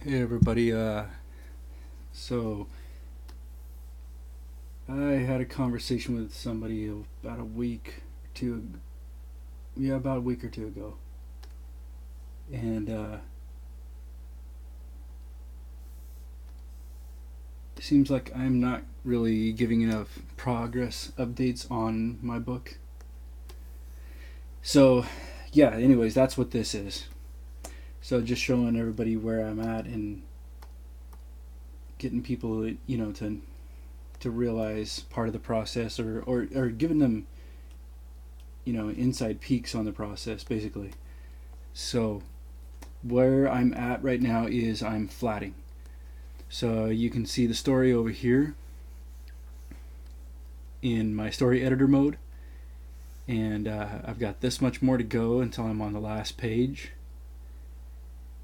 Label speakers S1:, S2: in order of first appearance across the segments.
S1: Hey everybody, so I had a conversation with somebody about a week or two, yeah, about a week or two ago, and it seems like I'm not really giving enough progress updates on my book. So, yeah, anyways, that's what this is. So just showing everybody where I'm at and getting people, to realize part of the process, or giving them inside peeks on the process basically. So where I'm at right now is I'm flatting. So you can see the story over here in my story editor mode, and I've got this much more to go until I'm on the last page,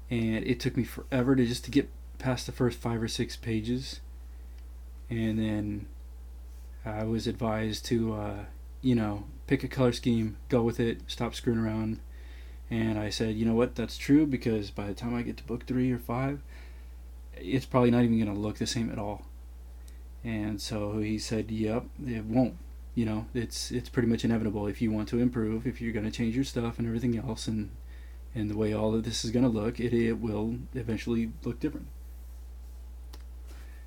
S1: and it took me forever to get past the first 5 or 6 pages, and then I was advised to pick a color scheme, go with it, stop screwing around. And I said, you know what, that's true, because by the time I get to book 3 or 5, it's probably not even going to look the same at all. And so he said, yep, it won't. It's pretty much inevitable. If you want to improve, if you're going to change your stuff and everything else, and the way all of this is going to look, it will eventually look different.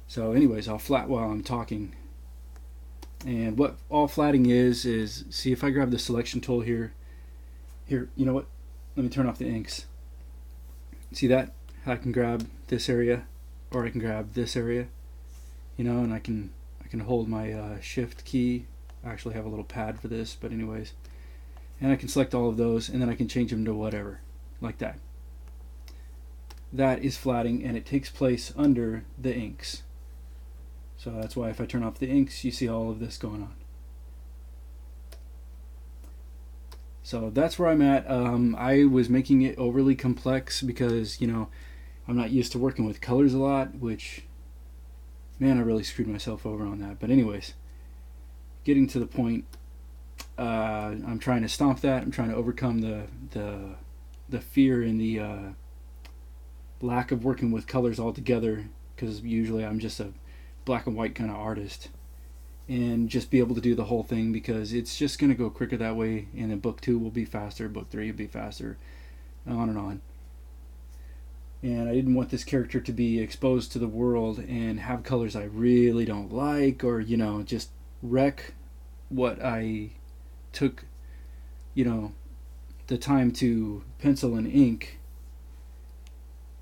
S1: So anyways, I'll flat while I'm talking. And what all flatting is see, if I grab the selection tool here, you know what, let me turn off the inks. See that? I can grab this area, or I can grab this area, and I can hold my shift key. I actually have a little pad for this, but anyways, and I can select all of those, and then I can change them to whatever, like that. That is flatting, and it takes place under the inks. So that's why if I turn off the inks, you see all of this going on. So that's where I'm at. I was making it overly complex because, I'm not used to working with colors a lot, which, man, I really screwed myself over on that. But anyways, getting to the point, I'm trying to stomp that. I'm trying to overcome the fear and the lack of working with colors altogether, because usually I'm just a black and white kind of artist, and just be able to do the whole thing, because it's just going to go quicker that way, and then book 2 will be faster, book 3 will be faster, on and on. And I didn't want this character to be exposed to the world and have colors I really don't like, or just wreck what I took the time to pencil and ink.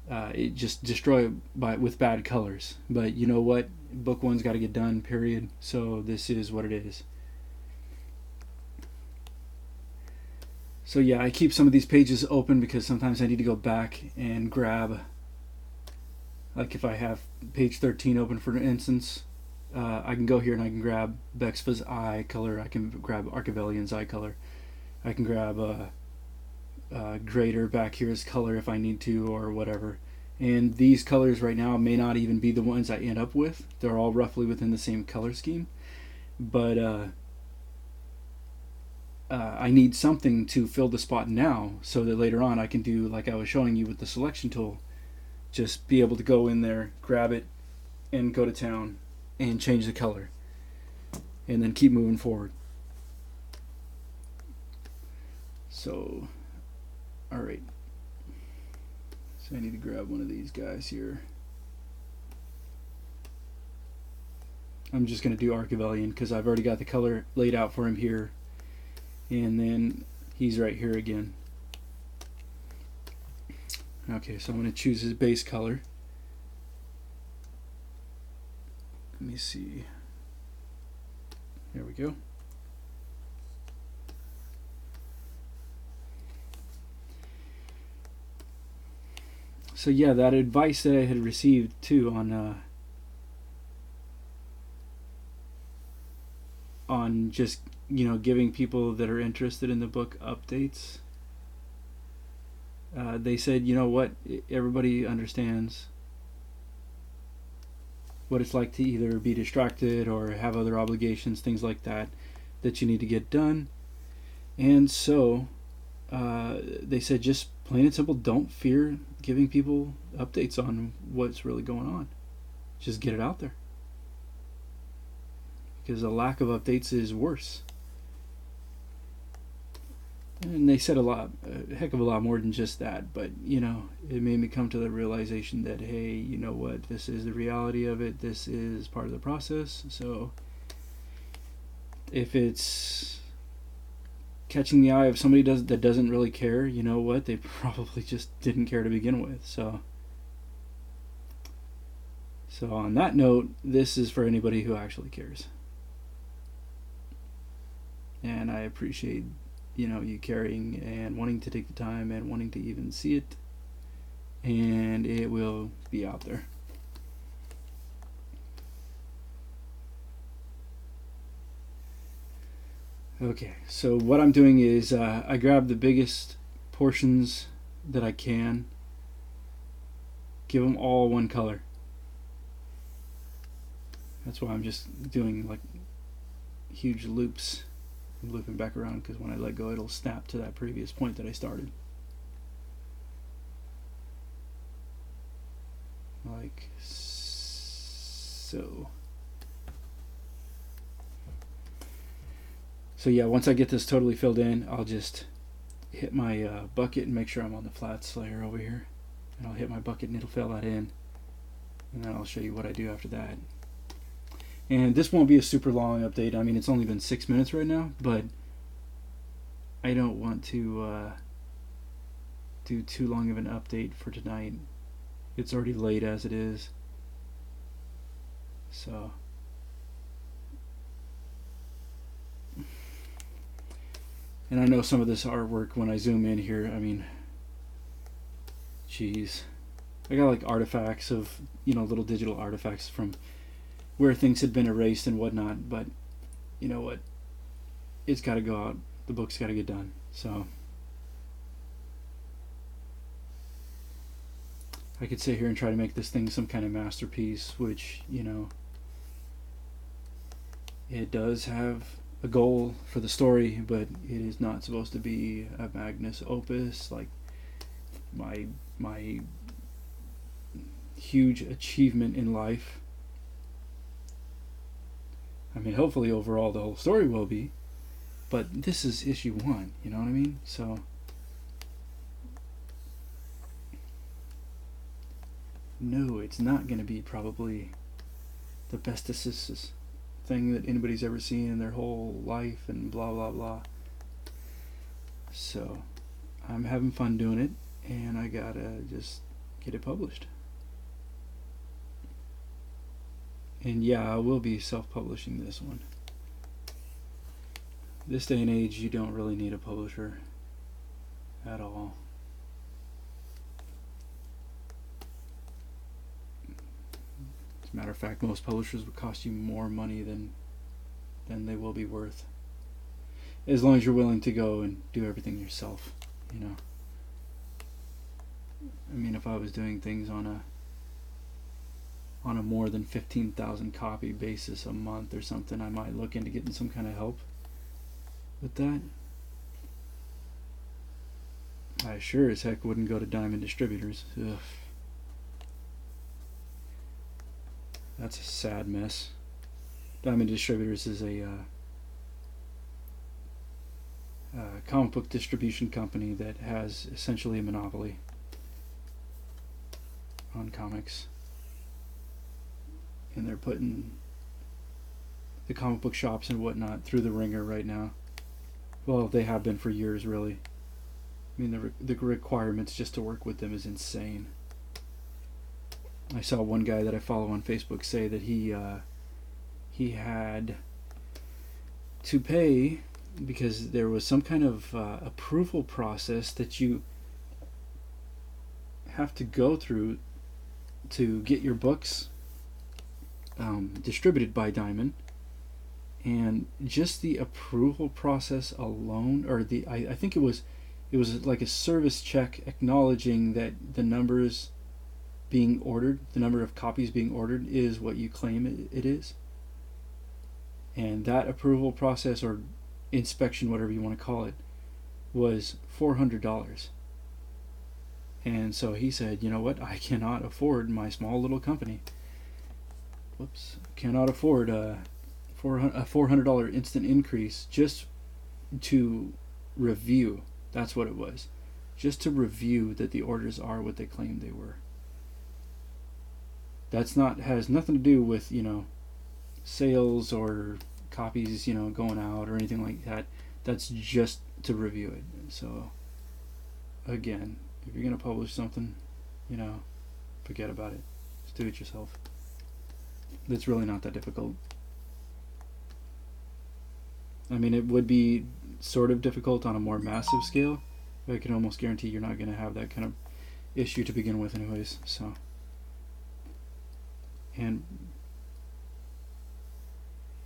S1: It just destroy with bad colors. But you know what? Book 1's got to get done, period. So this is what it is. So yeah, I keep some of these pages open because sometimes I need to go back and grab, like if I have page 13 open for instance, I can go here and I can grab Bexva's eye color, I can grab Archivelian's eye color, I can grab Greater back here's color if I need to, or whatever. And these colors right now may not even be the ones I end up with. They're all roughly within the same color scheme, but I need something to fill the spot now, so that later on I can do like I was showing you with the selection tool, just be able to go in there, grab it, and go to town and change the color, and then keep moving forward. So alright, so I need to grab one of these guys here. I'm just going to do Archivelian because I've already got the color laid out for him here, and then he's right here again. Okay, so I'm going to choose his base color. Let me see. There we go. So yeah, that advice that I had received too on just giving people that are interested in the book updates. They said, you know what, everybody understands what it's like to either be distracted or have other obligations, things like that you need to get done. And so they said just plain and simple, don't fear giving people updates on what's really going on. Just get it out there. Because a lack of updates is worse. And they said a heck of a lot more than just that. But, you know, it made me come to the realization that, hey, you know what? This is the reality of it. This is part of the process. So if it's catching the eye of somebody that doesn't really care, you know what? They probably just didn't care to begin with. So on that note, this is for anybody who actually cares. And I appreciate, you know, you caring and wanting to take the time and wanting to even see it. And it will be out there. Okay, so what I'm doing is I grab the biggest portions that I can, give them all one color. That's why I'm just doing like huge loops, looping back around, because when I let go it'll snap to that previous point that I started. Like so. So yeah, once I get this totally filled in, I'll just hit my bucket and make sure I'm on the flats layer over here. And I'll hit my bucket and it'll fill that in. And then I'll show you what I do after that. And this won't be a super long update. I mean, it's only been 6 minutes right now, but I don't want to do too long of an update for tonight. It's already late as it is. So and I know some of this artwork, when I zoom in here, I mean, geez, I got like artifacts of, you know, little digital artifacts from where things had been erased and whatnot, but you know what, it's got to go out, the book's got to get done. So I could sit here and try to make this thing some kind of masterpiece, which, you know, it does have a goal for the story, but it is not supposed to be a magnus opus like my huge achievement in life. I mean, hopefully overall the whole story will be, but this is issue 1, you know what I mean? So no, it's not going to be probably the bestest thing that anybody's ever seen in their whole life and blah blah blah. So I'm having fun doing it, and I gotta just get it published. And yeah, I will be self-publishing this one. This day and age, you don't really need a publisher at all. As a matter of fact, most publishers would cost you more money than they will be worth, as long as you're willing to go and do everything yourself, you know. I mean, if I was doing things on a more than 15,000 copy basis a month or something, I might look into getting some kind of help with that. I sure as heck wouldn't go to Diamond Distributors. Ugh. That's a sad mess. Diamond Distributors is a comic book distribution company that has essentially a monopoly on comics. And they're putting the comic book shops and whatnot through the ringer right now. Well, they have been for years, really. I mean, the requirements just to work with them is insane. I saw one guy that I follow on Facebook say that he had to pay because there was some kind of approval process that you have to go through to get your books distributed by Diamond, and just the approval process alone, or I think it was like a service check acknowledging that the numbers being ordered, the number of copies being ordered is what you claim it is, and that approval process or inspection, whatever you want to call it, was $400. And so he said, you know what, I cannot afford my small little company. Cannot afford a $400 instant increase just to review. That's what it was. Just to review that the orders are what they claimed they were. Has nothing to do with, sales or copies, going out or anything like that. That's just to review it. So again, if you're going to publish something, forget about it. Just do it yourself. It's really not that difficult. I mean, it would be sort of difficult on a more massive scale, but I can almost guarantee you're not going to have that kind of issue to begin with anyways. So, and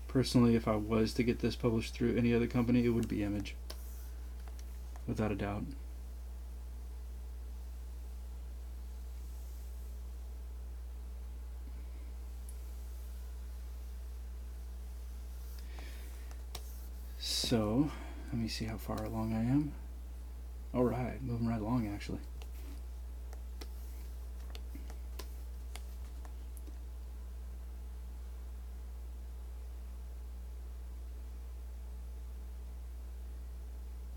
S1: personally, if I was to get this published through any other company, it would be Image, without a doubt. So, let me see how far along I am. Alright, moving right along actually.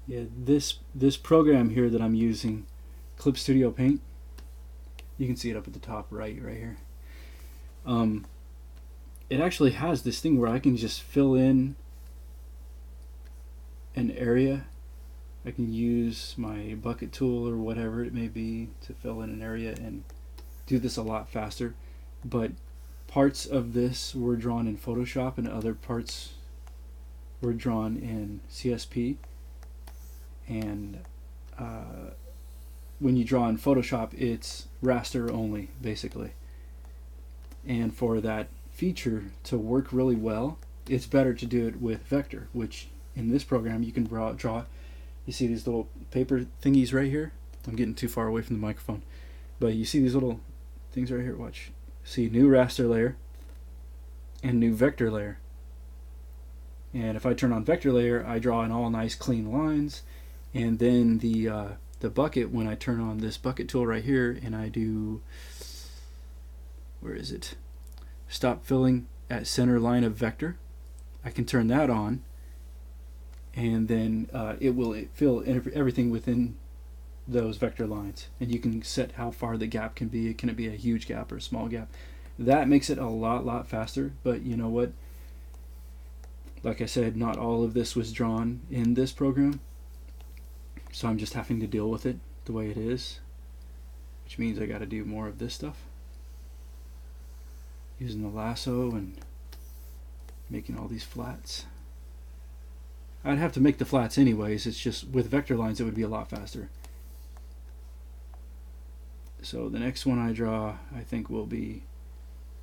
S1: Yeah, this program here that I'm using, Clip Studio Paint, you can see it up at the top right here. It actually has this thing where I can just fill in an area. I can use my bucket tool or whatever it may be to fill in an area and do this a lot faster. But parts of this were drawn in Photoshop and other parts were drawn in CSP. And when you draw in Photoshop, it's raster only, basically. And for that feature to work really well, it's better to do it with vector, which in this program you can draw. You see these little paper thingies right here? I'm getting too far away from the microphone. But you see these little things right here? Watch. See, new raster layer and new vector layer. And if I turn on vector layer, I draw in all nice clean lines. And then the bucket, when I turn on this bucket tool right here and I do, where is it? Stop filling at center line of vector. I can turn that on, and then it will fill everything within those vector lines. And you can set how far the gap can be. Can it be a huge gap or a small gap? That makes it a lot faster. But you know what? Like I said, not all of this was drawn in this program. So I'm just having to deal with it the way it is, which means I got to do more of this stuff, using the lasso and making all these flats. I'd have to make the flats anyways. It's just with vector lines it would be a lot faster. So the next one I draw, I think, will be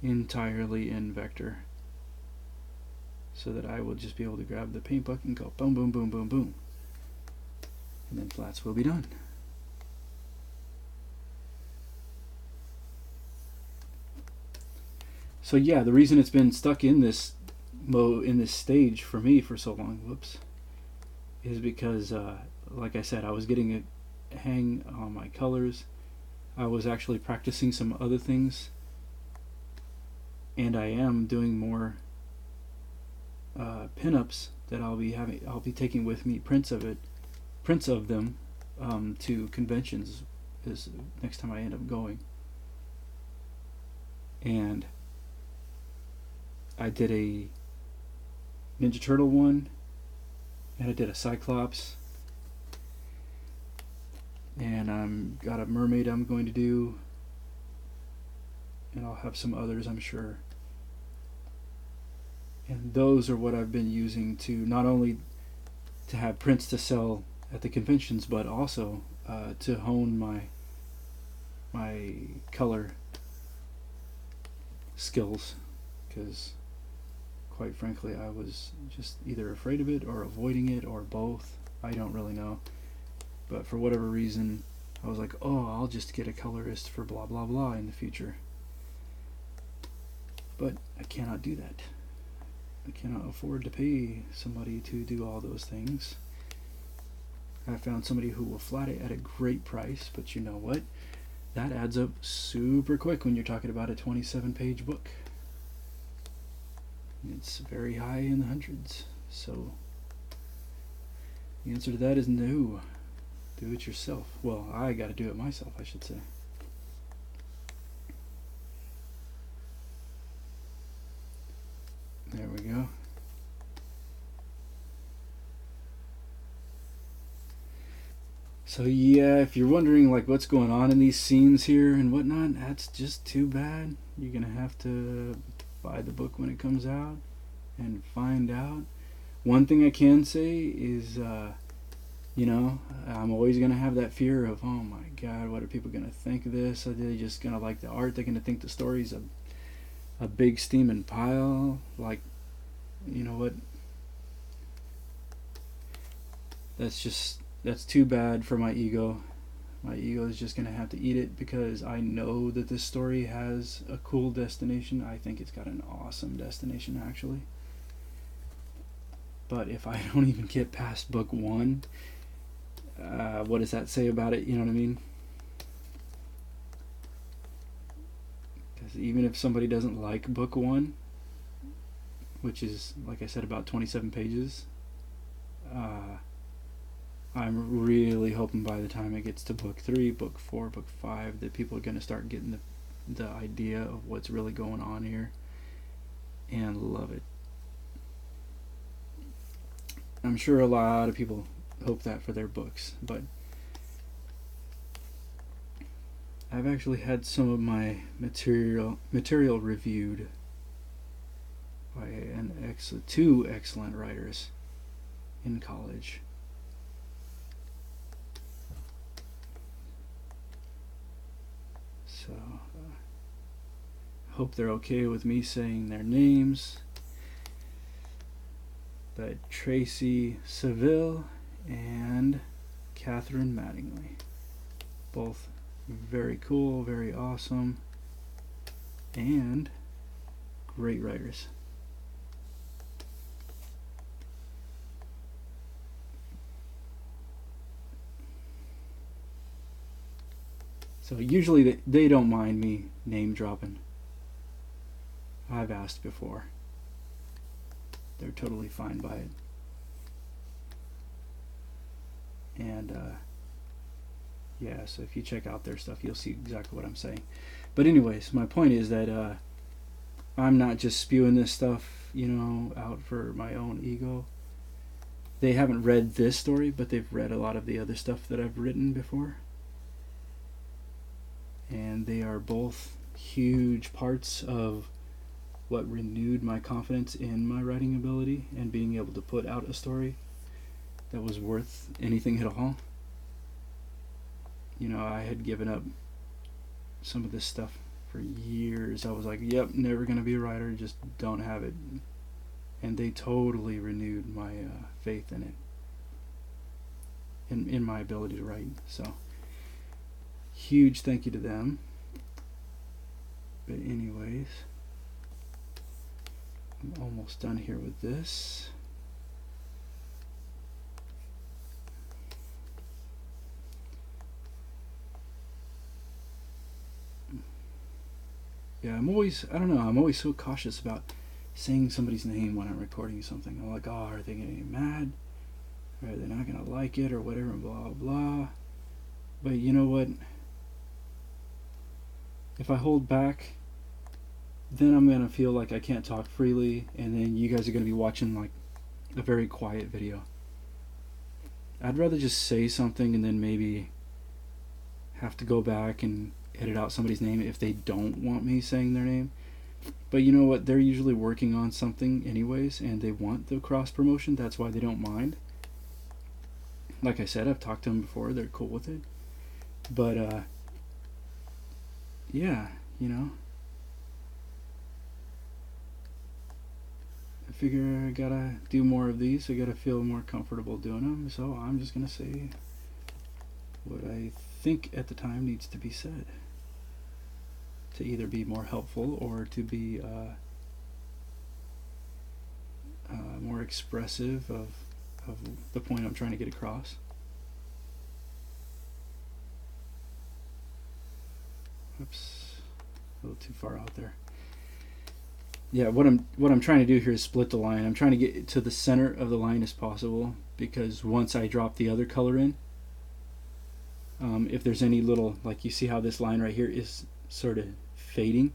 S1: entirely in vector, so that I will just be able to grab the paint bucket and go boom boom boom boom boom. And then flats will be done. So yeah, the reason it's been stuck in this stage for me for so long, is because like I said, I was getting a hang on my colors. I was actually practicing some other things, and I am doing more pinups that I'll be taking with me, prints of them to conventions is next time I end up going. And I did a Ninja Turtle one, and I did a Cyclops, and I'm got a mermaid I'm going to do, and I'll have some others, I'm sure. And those are what I've been using to not only to have prints to sell at the conventions, but also to hone my color skills, because quite frankly I was just either afraid of it or avoiding it or both. I don't really know, but for whatever reason I was like, oh, I'll just get a colorist for blah blah blah in the future. But I cannot do that. I cannot afford to pay somebody to do all those things. I found somebody who will flat it at a great price, but you know what? That adds up super quick when you're talking about a 27-page book. It's very high in the hundreds. So the answer to that is no. Do it yourself. Well, I got to do it myself, I should say. There we go. So yeah, if you're wondering like what's going on in these scenes here and whatnot, that's just too bad. You're gonna have to buy the book when it comes out and find out. One thing I can say is, you know, I'm always gonna have that fear of, oh my God, what are people gonna think of this? Are they just gonna like the art? They're gonna think the story's a big steaming pile. Like, you know what? That's too bad for my ego. My ego is just gonna have to eat it because I know that this story has a cool destination. I think it's got an awesome destination, actually. But if I don't even get past book one, what does that say about it? You know what I mean? Because even if somebody doesn't like book one, which is, like I said, about 27 pages, I'm really hoping by the time it gets to book 3, book 4, book 5, that people are going to start getting the idea of what's really going on here and love it. I'm sure a lot of people hope that for their books, but I've actually had some of my material reviewed by two excellent writers in college. So I hope they're okay with me saying their names. But Tracy Seville and Catherine Mattingly, both very cool, very awesome, and great writers. So usually they don't mind me name dropping. I've asked before. They're totally fine by it. And yeah, so if you check out their stuff, you'll see exactly what I'm saying. But anyways, my point is that I'm not just spewing this stuff, you know, out for my own ego. They haven't read this story, but they've read a lot of the other stuff that I've written before. And they are both huge parts of what renewed my confidence in my writing ability and being able to put out a story that was worth anything at all. You know, I had given up some of this stuff for years. I was like, yep, never gonna be a writer, just don't have it. And they totally renewed my faith in it, in my ability to write. So huge thank you to them. But anyways, I'm almost done here with this. Yeah, I'm always so cautious about saying somebody's name when I'm recording something. I'm like, oh, are they gonna get mad? Or are they not gonna like it or whatever, blah blah. But you know what? If I hold back, then I'm gonna feel like I can't talk freely, and then you guys are gonna be watching like a very quiet video. I'd rather just say something and then maybe have to go back and edit out somebody's name if they don't want me saying their name. But you know what? They're usually working on something anyways, and they want the cross promotion. That's why they don't mind. Like I said, I've talked to them before. They're cool with it. But yeah, you know, I figure I gotta do more of these. I gotta feel more comfortable doing them. So I'm just gonna say what I think at the time needs to be said to either be more helpful or to be more expressive of the point I'm trying to get across. Oops, a little too far out there. Yeah, what I'm trying to do here is split the line. I'm trying to get to the center of the line as possible, because once I drop the other color in, if there's any little, like you see how this line right here is sort of fading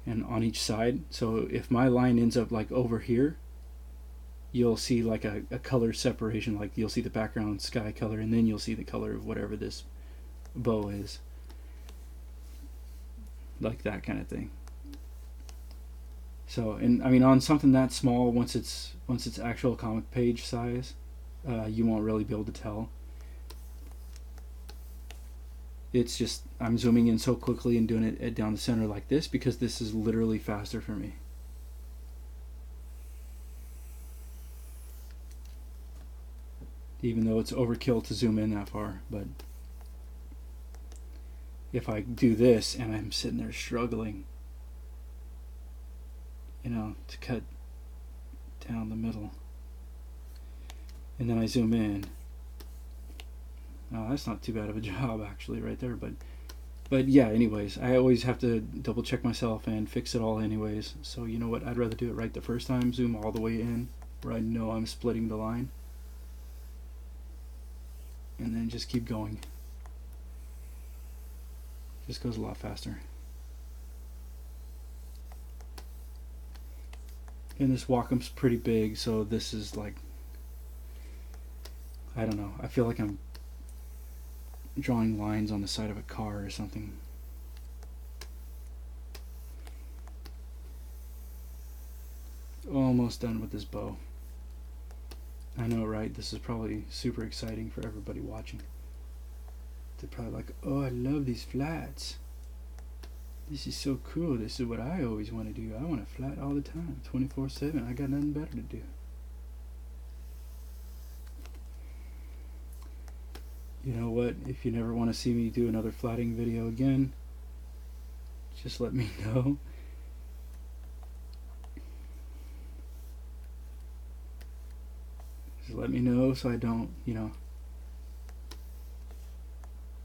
S1: and on each side, so if my line ends up like over here, you'll see like a color separation, like you'll see the background sky color and then you'll see the color of whatever this bow is, like that kind of thing. So, and I mean, on something that small, once it's actual comic page size, you won't really be able to tell. It's just, I'm zooming in so quickly and doing it down the center like this because this is literally faster for me. Even though it's overkill to zoom in that far, but if I do this and I'm sitting there struggling, you know, to cut down the middle, and then I zoom in, oh, that's not too bad of a job actually right there, but yeah, anyways, I always have to double check myself and fix it all anyways. So you know what, I'd rather do it right the first time, zoom all the way in where I know I'm splitting the line, and then just keep going. Just goes a lot faster. And this Wacom's pretty big, so this is like, I don't know, I feel like I'm drawing lines on the side of a car or something. Almost done with this bow. I know, right? This is probably super exciting for everybody watching. They're probably like, oh, I love these flats. This is so cool. This is what I always want to do. I want a flat all the time, 24/7. I got nothing better to do. You know what? If you never want to see me do another flatting video again, just let me know. Just let me know so I don't, you know,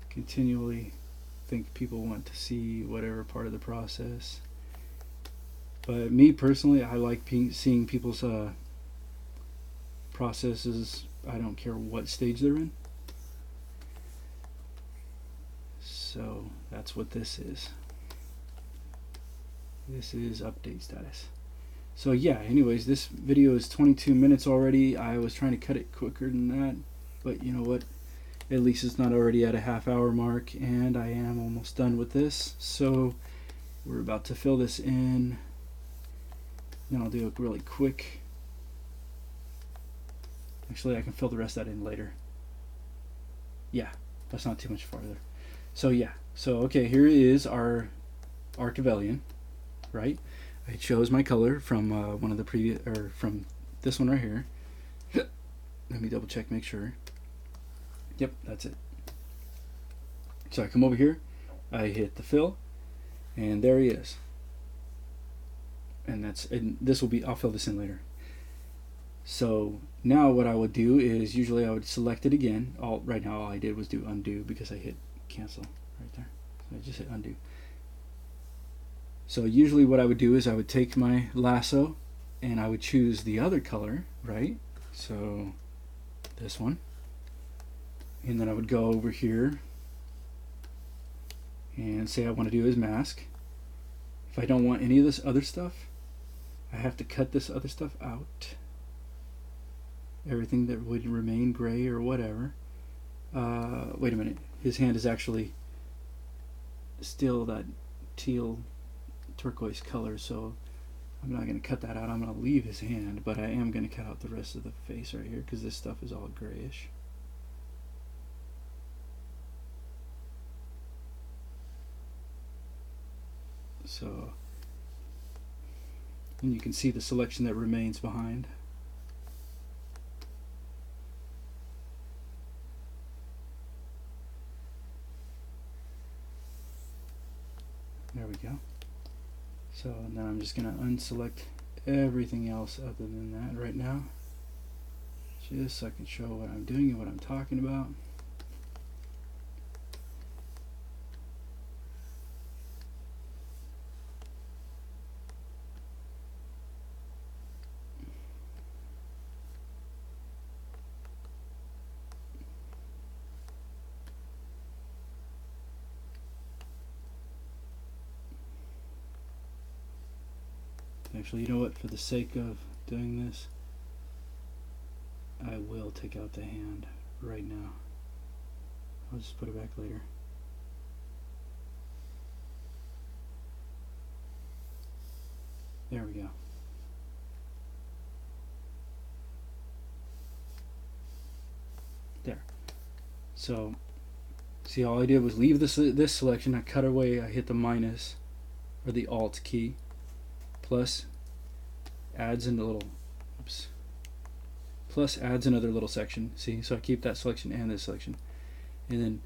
S1: continually think people want to see whatever part of the process. But me personally, I like seeing people's processes. I don't care what stage they're in. So that's what this is. This is update status. So yeah, anyways, this video is 22 minutes already. I was trying to cut it quicker than that, but you know what? At least it's not already at a half-hour mark, and I am almost done with this. So we're about to fill this in. Then I'll do it really quick. Actually, I can fill the rest of that in later. Yeah, that's not too much farther. So yeah, so okay, here is our Archivelian, right? I chose my color from one of the previous, or from this one right here. Let me double check, make sure. Yep, that's it. So I come over here, I hit the fill, and there he is. And this will be, I'll fill this in later. So now what I would do is, usually I would select it again. Right now all I did was do undo because I hit cancel right there. So I just hit undo. So usually what I would do is I would take my lasso and I would choose the other color, right? So this one. And then I would go over here and say I want to do his mask. If I don't want any of this other stuff, I have to cut this other stuff out. Everything that would remain gray or whatever. Wait a minute. His hand is actually still that teal turquoise color, so I'm not going to cut that out. I'm going to leave his hand, but I am going to cut out the rest of the face right here because this stuff is all grayish. So, and you can see the selection that remains behind. There we go. So now I'm just going to unselect everything else other than that right now, just so I can show what I'm doing and what I'm talking about. Actually, you know what? For the sake of doing this, I will take out the hand right now. I'll just put it back later. There we go. There. So, see, all I did was leave this selection. I cut away. I hit the minus or the Alt key. Plus adds in a little. Oops. Plus adds another little section. See, so I keep that selection and this selection, and then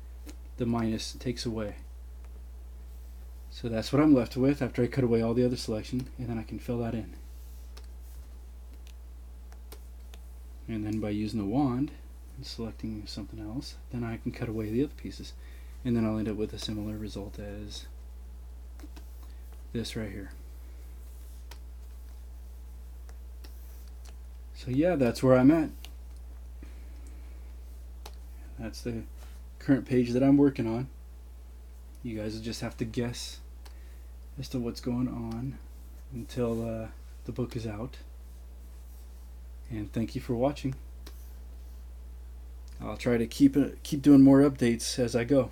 S1: the minus takes away. So that's what I'm left with after I cut away all the other selection, and then I can fill that in. And then by using the wand and selecting something else, then I can cut away the other pieces, and then I'll end up with a similar result as this right here. So yeah, that's where I'm at. That's the current page that I'm working on. You guys will just have to guess as to what's going on until the book is out. And thank you for watching. I'll try to keep doing more updates as I go.